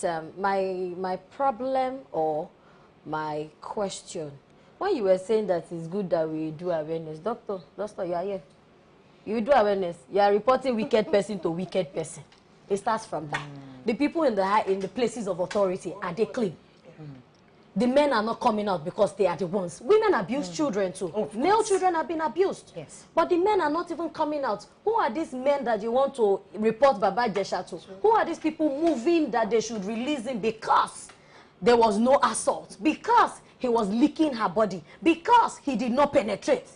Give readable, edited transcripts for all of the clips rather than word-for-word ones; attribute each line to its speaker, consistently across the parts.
Speaker 1: But my problem or my question, when you were saying that it's good that we do awareness, doctor, you are here. You do awareness. You are reporting wicked person to wicked person. It starts from that. The people in the places of authority, are they clean? The men are not coming out because they are the ones. Women abuse children too. Male children have been abused. Yes. But the men are not even coming out. Who are these men that you want to report Baba Jesha to? Who are these people moving that they should release him because there was no assault? Because he was licking her body? Because he did not penetrate?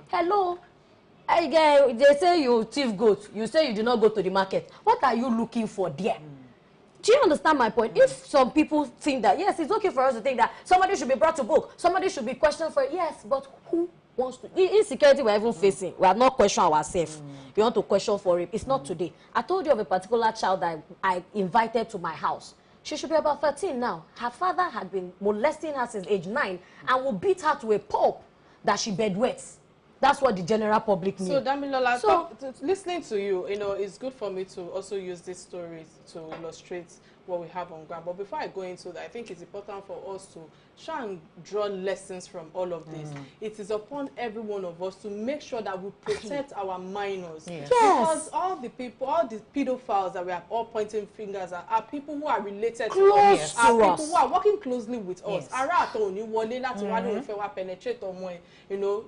Speaker 1: Hello? They say you thief goat. You say you did not go to the market. What are you looking for there? Do you understand my point? If some people think that, yes, it's okay for us to think that somebody should be brought to book, somebody should be questioned for it, yes, but who wants to? Insecurity we're even facing, we have not questioned ourselves. We want to question for it. It's not today. I told you of a particular child that I invited to my house. She should be about 13 now. Her father had been molesting her since age 9 and will beat her to a pulp that she bedwets. That's what the general public needs.
Speaker 2: So, Damilola, listening to you, it's good for me to also use these stories to illustrate what we have on ground. But before I go into that, I think it's important for us to try and draw lessons from all of this. It is upon every one of us to make sure that we protect our minors. Yes. Because all the people, all the pedophiles that we are all pointing fingers at are people who are related to us. Are people who are working closely with us.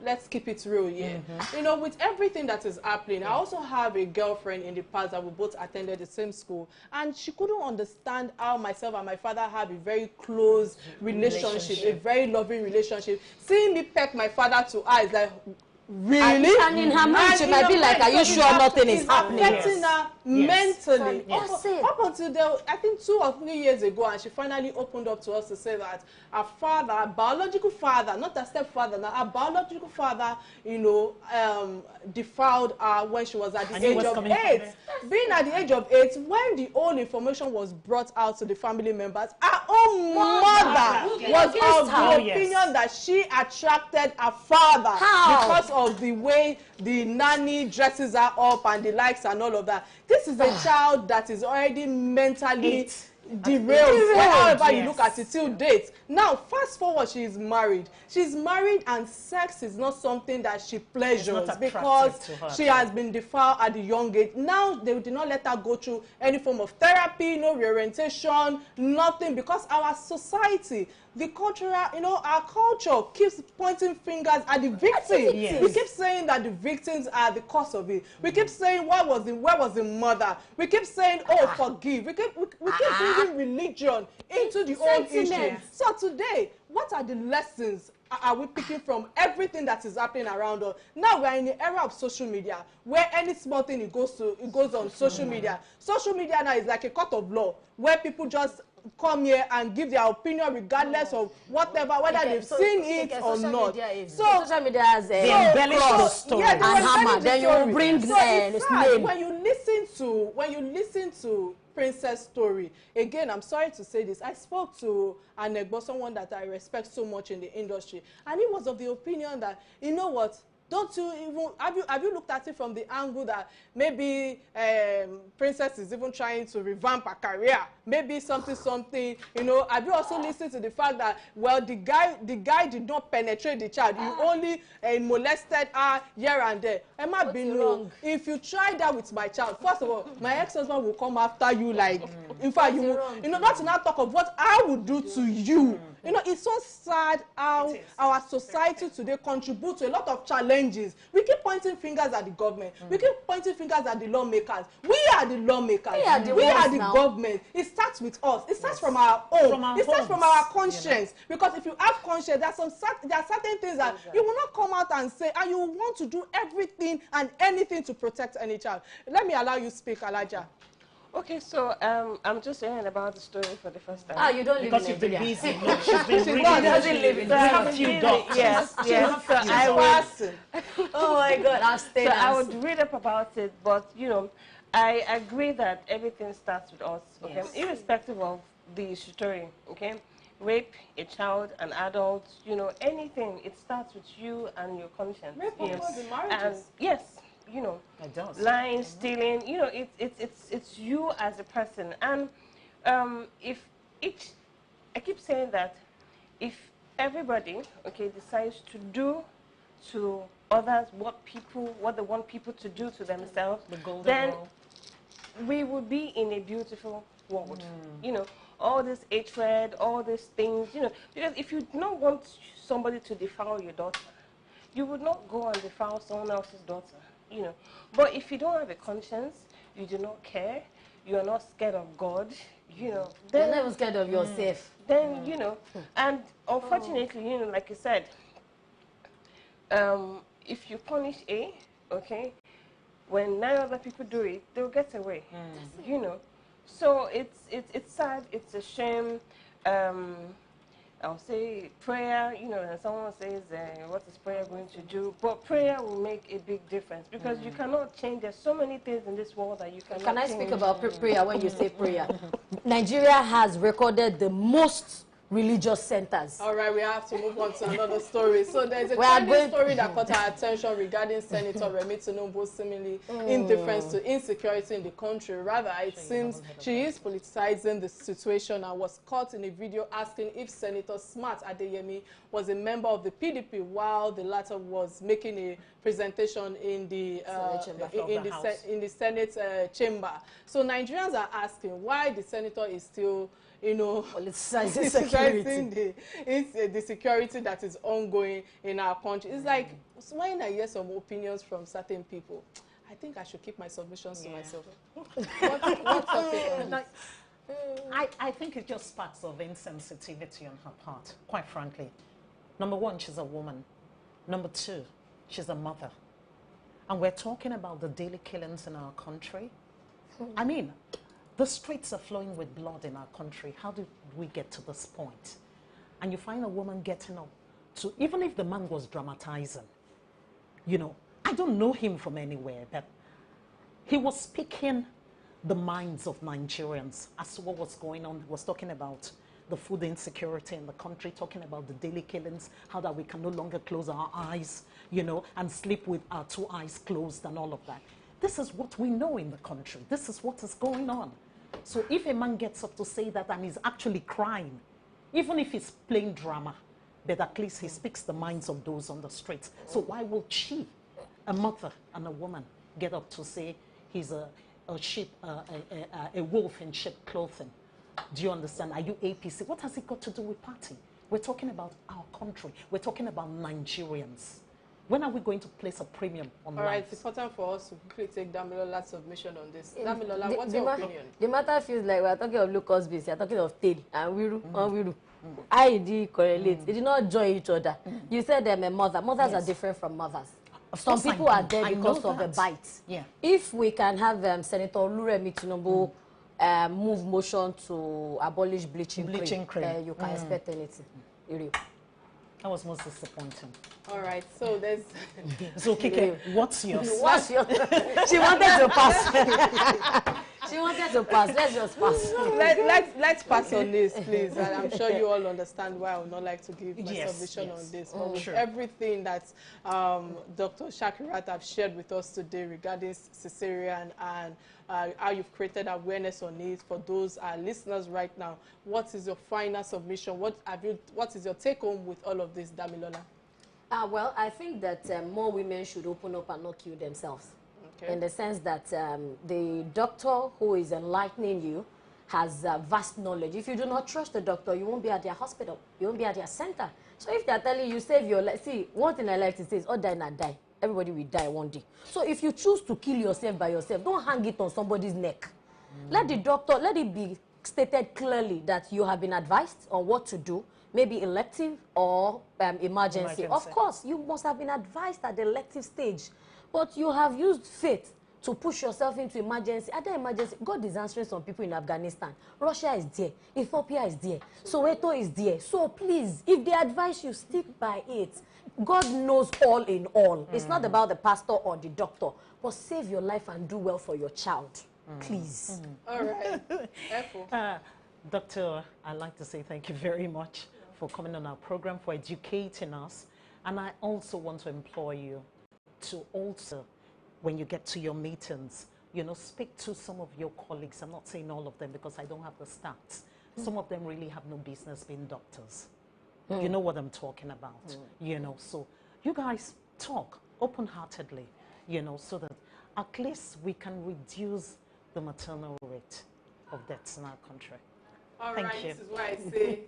Speaker 2: Let's keep it real here. With everything that is happening, I also have a girlfriend in the past that we both attended the same school, and she couldn't understand how myself and my father have a very close relationship, a very loving relationship. Seeing me peck my father to eyes, like, really?
Speaker 1: And in her mind, she might be like, are you sure nothing is happening?
Speaker 2: It's affecting her mentally. Up until, I think 2 or 3 years ago, and she finally opened up to us to say that her father, her biological father, not her stepfather, now her biological father, defiled her when she was at the age of 8. Being at the age of 8, when the whole information was brought out to the family members, her own mother was of the opinion that she attracted her father because of the way the nanny dresses her up and the likes and all of that. This is a child that is already mentally derailed, however you look at it, till date. Now, fast forward, she is married. She's married, and sex is not something that she pleasures because she has been defiled at a young age. Now, they did not let her go through any form of therapy, no reorientation, nothing, because our society, the cultural, our culture keeps pointing fingers at the victim. We keep saying that the victims are the cause of it. We keep saying, where was the mother? We keep saying, oh, forgive. We keep bringing religion into the whole issue. So today, what are the lessons are we picking from everything that is happening around us? Now we are in the era of social media, where any small thing it goes on social media. Social media now is like a court of law, where people just come here and give their opinion regardless of whatever, whether they've seen it or not.
Speaker 1: Social media has a cross and hammer. Then you bring
Speaker 2: when you listen to Princess story. Again, I'm sorry to say this. I spoke to Anegbo, someone that I respect so much in the industry, and he was of the opinion that, you know what, don't you even, have you looked at it from the angle that maybe Princess is even trying to revamp her career, maybe something, have you also listened to the fact that, well, the guy did not penetrate the child, he only molested her here and there. Emma Binu, if you try that with my child, first of all, my ex-husband will come after you, like, in fact, not to now talk of what I would do to you. It's so sad how our society today contributes to a lot of challenges. We keep pointing fingers at the government. We keep pointing fingers at the lawmakers. We are the lawmakers. We are the government. It starts with us. It starts from our own. It starts from our conscience. Because if you have conscience, there are certain things that you will not come out and say, and you want to do everything and anything to protect any child. Let me allow you speak, Alaja.
Speaker 3: Okay, so I'm just hearing about the story for the first time.
Speaker 1: You don't live in Nigeria.
Speaker 3: She's been busy. Doesn't live in Nigeria. Yes. So I would.
Speaker 1: Oh my God, I'll stay.
Speaker 3: So I would read up about it, but I agree that everything starts with us. Okay, irrespective of the story. Okay, rape a child, an adult, anything. It starts with you and your conscience.
Speaker 2: Rape occurs in marriages.
Speaker 3: Yes. Lying, stealing, it's you as a person. And I keep saying that if everybody, okay, decides to do to others what they want people to do to themselves, then we would be in a beautiful world. You know, all this hatred, all these things, you know, because if you don't want somebody to defile your daughter, you would not go and defile someone else's daughter, you know. But if you don't have a conscience, you do not care, you are not scared of God, you know. Then,
Speaker 1: you're never scared of yourself.
Speaker 3: Then, you know, and unfortunately, you know, like you said, if you punish A, okay, when 9 other people do it, they'll get away, you know. So it's sad, it's a shame. I'll say prayer, you know, and someone says, what is prayer going to do? But prayer will make a big difference because you cannot change. There's so many things in this world that you cannot change.
Speaker 1: Can I speak about prayer when you say prayer? Nigeria has recorded the most religious centers.
Speaker 2: All right, we have to move on to another story. So there's a trending story that caught our attention regarding Senator Remi Tinubu's seemingly indifference to insecurity in the country. Rather, it seems she is politicizing the situation and was caught in a video asking if Senator Smart Adeyemi was a member of the PDP while the latter was making a presentation in the Senate chamber. So Nigerians are asking why the senator is still, you know,
Speaker 1: politicizing security.
Speaker 2: The security that is ongoing in our country. It's like when I hear some opinions from certain people, I think I should keep my submissions to myself. What's your take on this?
Speaker 4: I think it just sparks of insensitivity on her part, quite frankly. Number one, she's a woman. Number two, she's a mother. And we're talking about the daily killings in our country. I mean, the streets are flowing with blood in our country. How did we get to this point? And you find a woman getting up to, even if the man was dramatizing, you know, I don't know him from anywhere, but he was speaking the minds of Nigerians as to what was going on. He was talking about the food insecurity in the country, talking about the daily killings, how that we can no longer close our eyes, you know, and sleep with our 2 eyes closed and all of that. This is what we know in the country. This is what is going on. So if a man gets up to say that and he's actually crying, even if he's playing drama, but at least he speaks the minds of those on the streets. So why would she, a mother and a woman, get up to say he's a wolf in sheep clothing? Do you understand? Are you APC? What has it got to do with party? We're talking about our country. We're talking about Nigerians. When are we going to place a premium on life?
Speaker 2: All right, it's important for us to quickly take Damilola's submission on this. Damilola, what's your opinion?
Speaker 1: The matter feels like we're talking of locust base, you're talking of tail and wiru and wiru. I did correlate. It did not join each other. You said them a mother. Mothers are different from mothers. Some people are there because of the bite.
Speaker 4: Yeah.
Speaker 1: If we can have Senator Oluremi Tinubu move motion to abolish bleaching cream. You can expect anything.
Speaker 4: That was most disappointing.
Speaker 2: All right, so there's...
Speaker 4: So, Kike, what's yours?
Speaker 1: What's yours? She wanted to pass. She wanted to pass. Let's just pass.
Speaker 2: Let's pass on this, please. And I'm sure you all understand why I would not like to give my submission on this. But with everything that Dr. Shakirat have shared with us today regarding cesarean and how you've created awareness on it for those listeners right now, what is your final submission? What is your take home with all of this, Damilola?
Speaker 1: Well, I think that more women should open up and not kill themselves. Okay. In the sense that the doctor who is enlightening you has vast knowledge. If you do not trust the doctor, you won't be at their hospital. You won't be at their center. So if they're telling you, save your life, see, one thing I like to say is, all die not die. Everybody will die one day. So if you choose to kill yourself by yourself, don't hang it on somebody's neck. Let the doctor, let it be stated clearly that you have been advised on what to do, maybe elective or emergency. Of course, you must have been advised at the elective stage. But you have used faith to push yourself into emergency. At the emergency, God is answering some people in Afghanistan. Russia is there. Ethiopia is there. Soweto is there. So please, if they advise you, stick by it. God knows all in all. It's not about the pastor or the doctor. But save your life and do well for your child. Please.
Speaker 2: All right.
Speaker 4: Doctor, I'd like to say thank you very much for coming on our program, for educating us. And I also want to implore you to also, when you get to your meetings, you know, speak to some of your colleagues. I'm not saying all of them because I don't have the stats. Some of them really have no business being doctors. You know what I'm talking about, you know. So you guys talk open-heartedly, you know, so that at least we can reduce the maternal rate of deaths in our country.
Speaker 2: All
Speaker 4: Thank
Speaker 2: right,
Speaker 4: you.
Speaker 2: this is why I say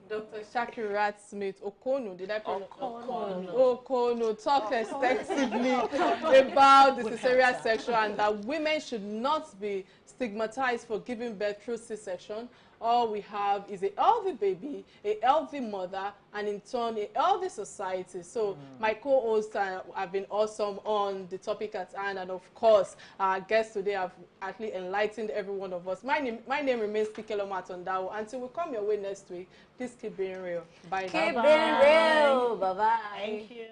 Speaker 2: Dr. Shakirat Smith Okono, did I pronounce Okono, talk extensively about the cesarean section and that women should not be stigmatized for giving birth through C-section. All we have is a healthy baby, a healthy mother, and in turn, a healthy society. So my co-hosts have been awesome on the topic at hand, and of course, our guests today have actually enlightened every one of us. My name remains Kike Lomatondao. Until we come your way next week, please keep being real. Bye.
Speaker 1: Keep being real. Bye-bye.
Speaker 4: Thank you.